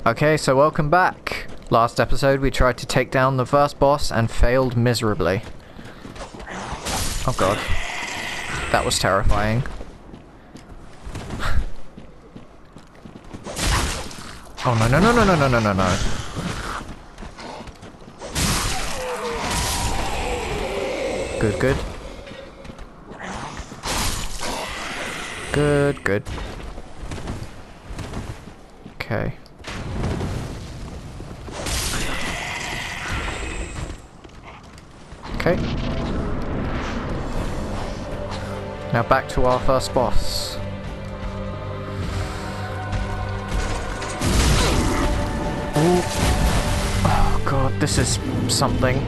Okay, so welcome back. Last episode we tried to take down the first boss and failed miserably. Oh god. That was terrifying. Oh no no no no no no no no no. Good, good. Good, good. Okay. Okay. Now back to our first boss. Ooh. Oh god, this is something.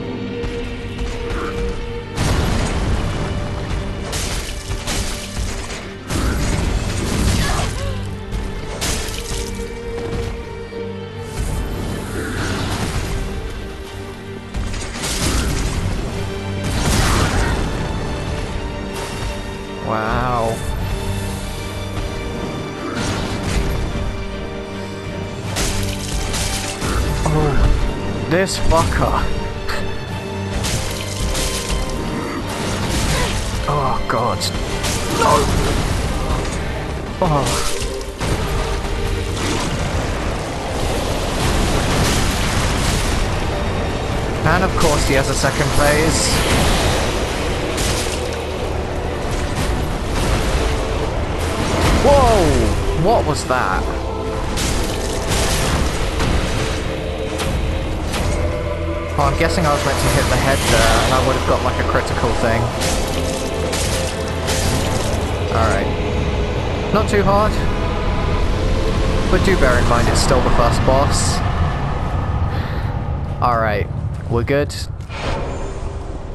Wow. Oh, this fucker. Oh god. No! Oh. And of course he has a second phase. Whoa! What was that? Oh, I'm guessing I was meant to hit the head there and I would have got like a critical thing. Alright. Not too hard. But do bear in mind it's still the first boss. Alright. We're good.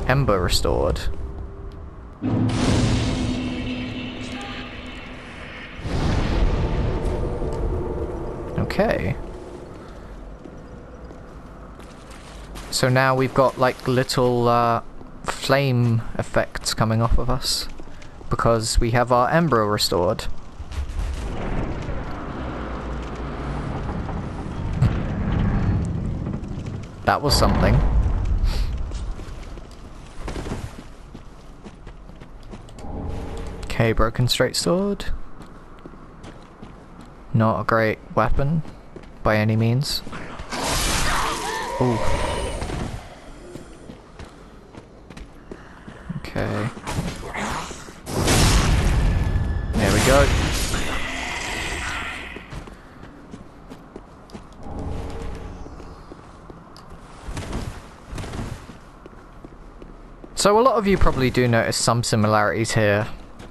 Ember restored. Okay. So now we've got like little flame effects coming off of us because we have our ember restored. That was something. Okay, broken straight sword. Not a great weapon, by any means. Ooh. Okay. There we go. So a lot of you probably do notice some similarities here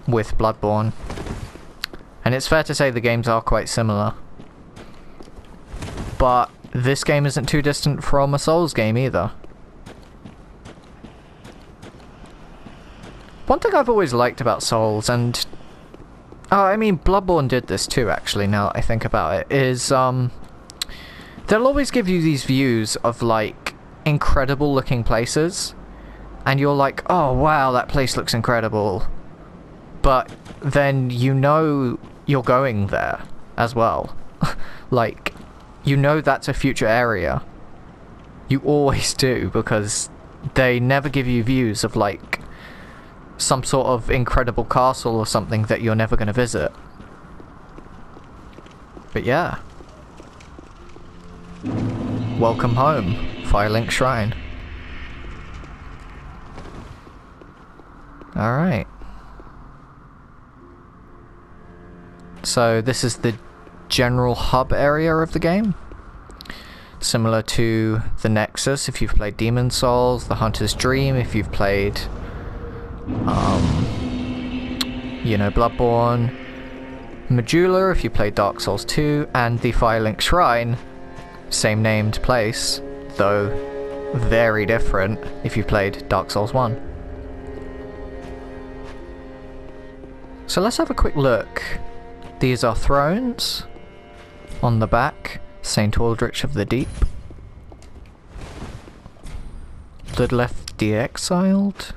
with Bloodborne. And it's fair to say the games are quite similar. But this game isn't too distant from a Souls game either. One thing I've always liked about Souls, and I mean Bloodborne did this too actually now that I think about it, is they'll always give you these views of like incredible looking places. And you're like, oh wow, that place looks incredible. But then you know you're going there as well. Like, you know that's a future area. You always do, because they never give you views of like some sort of incredible castle or something that you're never going to visit. But yeah. Welcome home, Firelink Shrine. Alright. So this is the general hub area of the game. Similar to the Nexus if you've played Demon Souls, the Hunter's Dream if you've played, you know, Bloodborne, Medulla if you played Dark Souls 2, and the Firelink Shrine, same named place, though very different if you played Dark Souls 1. So let's have a quick look. These are thrones. On the back, Saint Aldrich of the Deep. Bloodleth the Exiled.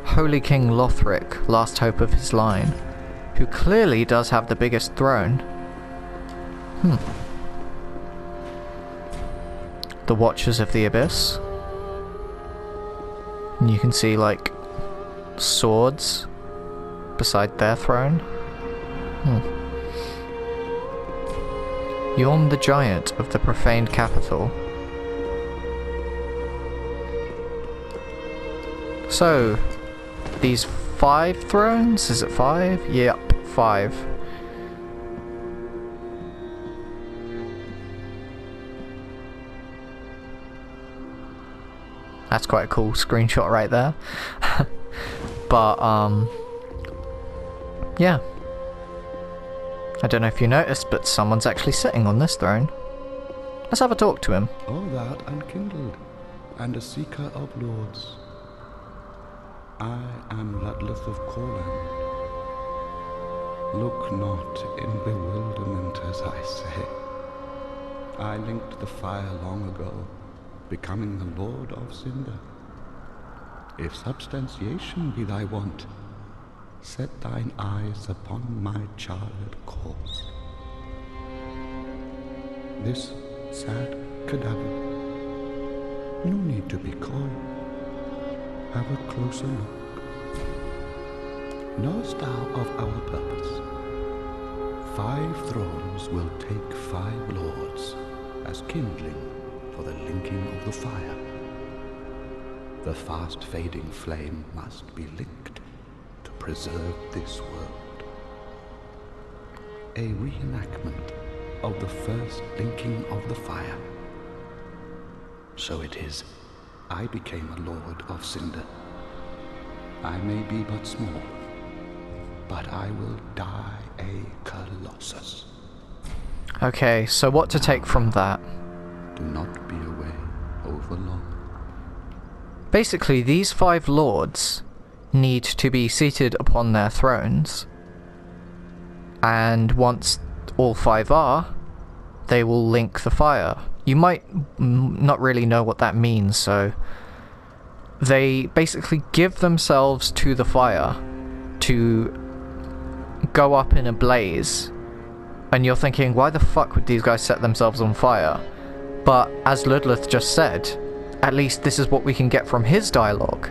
Holy King Lothric, last hope of his line. who clearly does have the biggest throne. The Watchers of the Abyss. And you can see, like, swords beside their throne. Yorm the Giant of the profaned capital. So, these 5 thrones? Is it 5? Yep, 5. That's quite a cool screenshot right there. But, yeah. I don't know if you noticed, but someone's actually sitting on this throne. Let's have a talk to him. O thou unkindled, and a seeker of lords, I am Ludleth of Corland. Look not in bewilderment as I say. I linked the fire long ago, becoming the Lord of Cinder. If substantiation be thy want, set thine eyes upon my charred corpse. This sad cadaver, no need to be coy. Have a closer look. Knowest thou of our purpose? 5 thrones will take 5 lords as kindling for the linking of the fire. The fast-fading flame must be licked to preserve this world. A reenactment of the first linking of the fire. So it is, I became a Lord of Cinder. I may be but small, but I will die a Colossus. Okay, so what to take from that? Do not be away over long. Basically, these 5 lords need to be seated upon their thrones. And once all 5 are, they will link the fire. You might not really know what that means, so they basically give themselves to the fire to go up in a blaze. And you're thinking, why the fuck would these guys set themselves on fire? But as Ludleth just said, at least this is what we can get from his dialogue.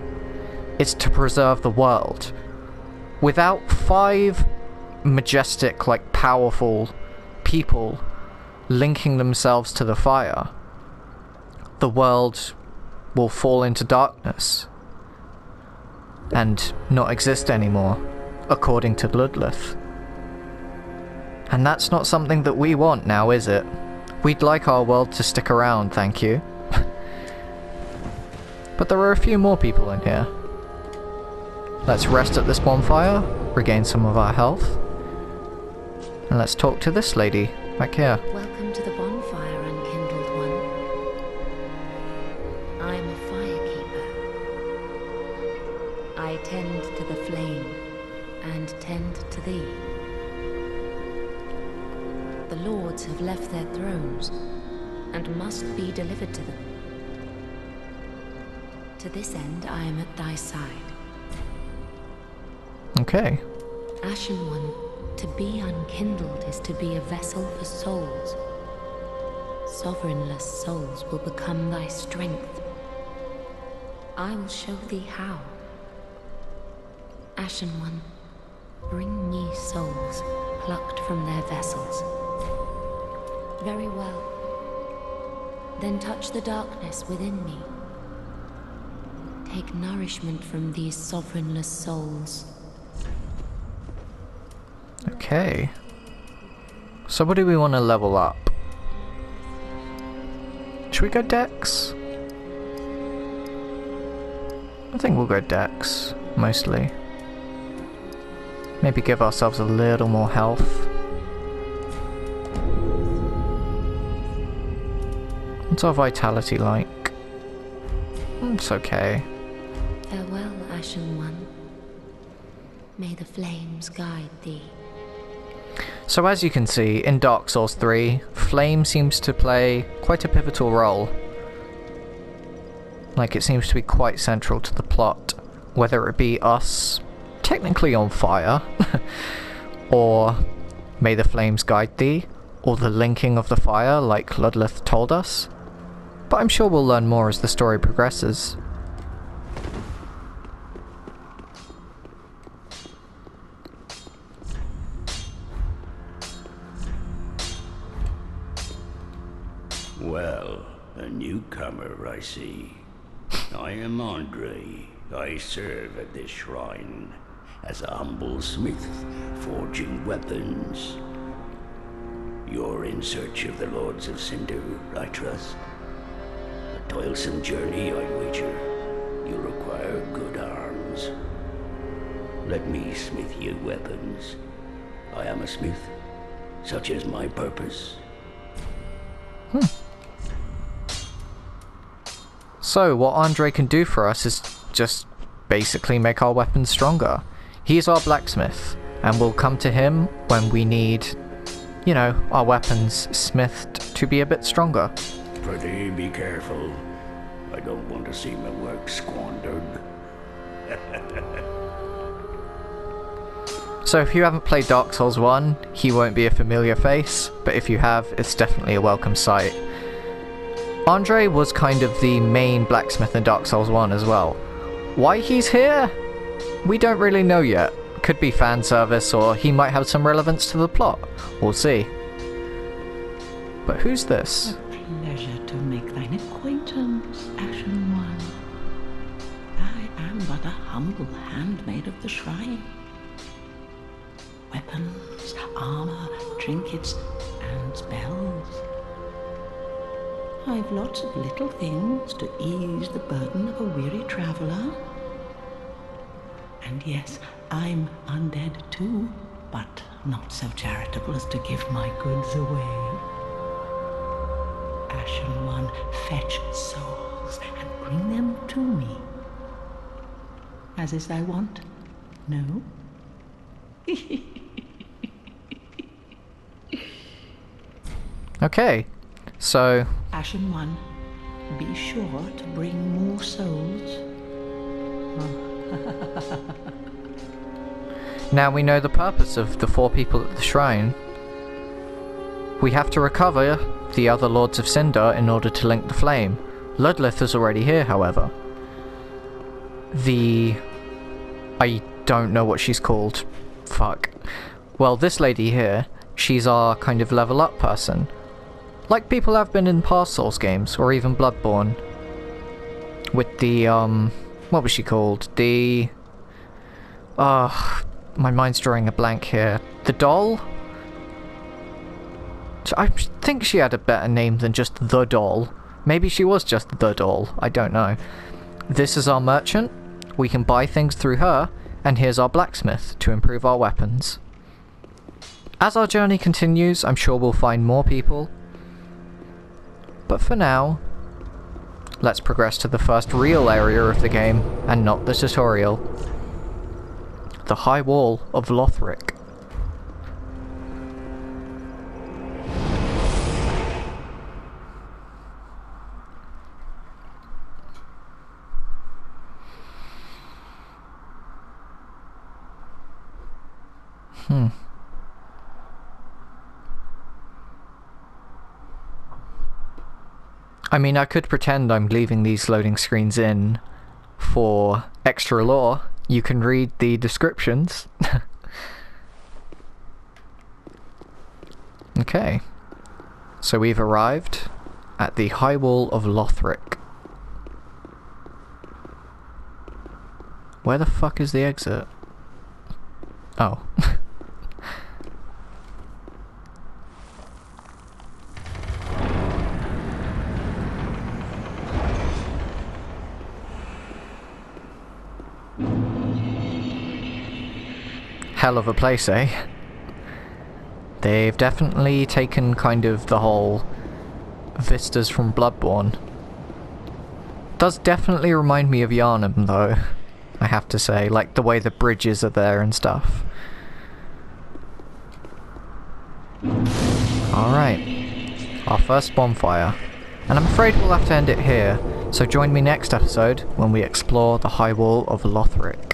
It's to preserve the world. Without 5 majestic, like, powerful people linking themselves to the fire, the world will fall into darkness and not exist anymore, according to Ludleth. And that's not something that we want now, is it? We'd like our world to stick around, thank you. But there are a few more people in here. Let's rest at this bonfire, regain some of our health, and let's talk to this lady back here. Welcome to the bonfire, unkindled one. I am a firekeeper. I tend to the flame and tend to thee. The lords have left their thrones and must be delivered to them. To this end, I am at thy side. Okay. Ashen One, to be unkindled is to be a vessel for souls. Sovereignless souls will become thy strength. I will show thee how. Ashen One, bring me souls plucked from their vessels. Very well. Then touch the darkness within me. Take nourishment from these sovereignless souls. Okay. So what do we want to level up? Should we go Dex? I think we'll go Dex, mostly. Maybe give ourselves a little more health. What's our vitality like? It's okay. Farewell, Ashen One. May the flames guide thee. So as you can see, in Dark Souls 3, flame seems to play quite a pivotal role. Like, it seems to be quite central to the plot, whether it be us technically on fire, or may the flames guide thee, or the linking of the fire like Ludleth told us. But I'm sure we'll learn more as the story progresses. Well, a newcomer, I see. I am Andre. I serve at this shrine as a humble smith, forging weapons. You're in search of the Lords of Cinder, I trust. A toilsome journey, I wager. You require good arms. Let me smith you weapons. I am a smith. Such is my purpose. So, what Andre can do for us is just basically make our weapons stronger. He's our blacksmith, and we'll come to him when we need, you know, our weapons smithed to be a bit stronger. Pretty be careful. I don't want to see my work squandered. So if you haven't played Dark Souls 1, he won't be a familiar face, but if you have, it's definitely a welcome sight. Andre was kind of the main blacksmith in Dark Souls 1 as well. Why he's here? We don't really know yet. Could be fan service, or he might have some relevance to the plot. We'll see. But who's this? A pleasure to make thine acquaintance, Ashen One. I am but a humble handmaid of the shrine. Weapons, armor, trinkets, and spells. I've lots of little things to ease the burden of a weary traveler. And yes, I'm undead too, but not so charitable as to give my goods away. Ashen One, fetch souls and bring them to me. As is thy wont? No? Okay, so... Ashen One, be sure to bring more souls. Now we know the purpose of the 4 people at the shrine. We have to recover the other Lords of Cinder in order to link the flame. Ludleth is already here, however. I don't know what she's called. Fuck. Well, this lady here, she's our kind of level up person. Like people have been in past Souls games, or even Bloodborne. With the, what was she called? My mind's drawing a blank here. The doll? I think she had a better name than just the doll. Maybe she was just the doll, I don't know. This is our merchant. We can buy things through her, and here's our blacksmith to improve our weapons. As our journey continues, I'm sure we'll find more people. But for now, let's progress to the first real area of the game, and not the tutorial. The High Wall of Lothric. I mean, I could pretend I'm leaving these loading screens in for extra lore. You can read the descriptions. Okay. So we've arrived at the High Wall of Lothric. Where the fuck is the exit? Oh. Hell of a place, eh? They've definitely taken kind of the whole vistas from Bloodborne. Does definitely remind me of Yharnam, though, I have to say, like the way the bridges are there and stuff. Alright, our first bonfire. And I'm afraid we'll have to end it here, so join me next episode when we explore the High Wall of Lothric.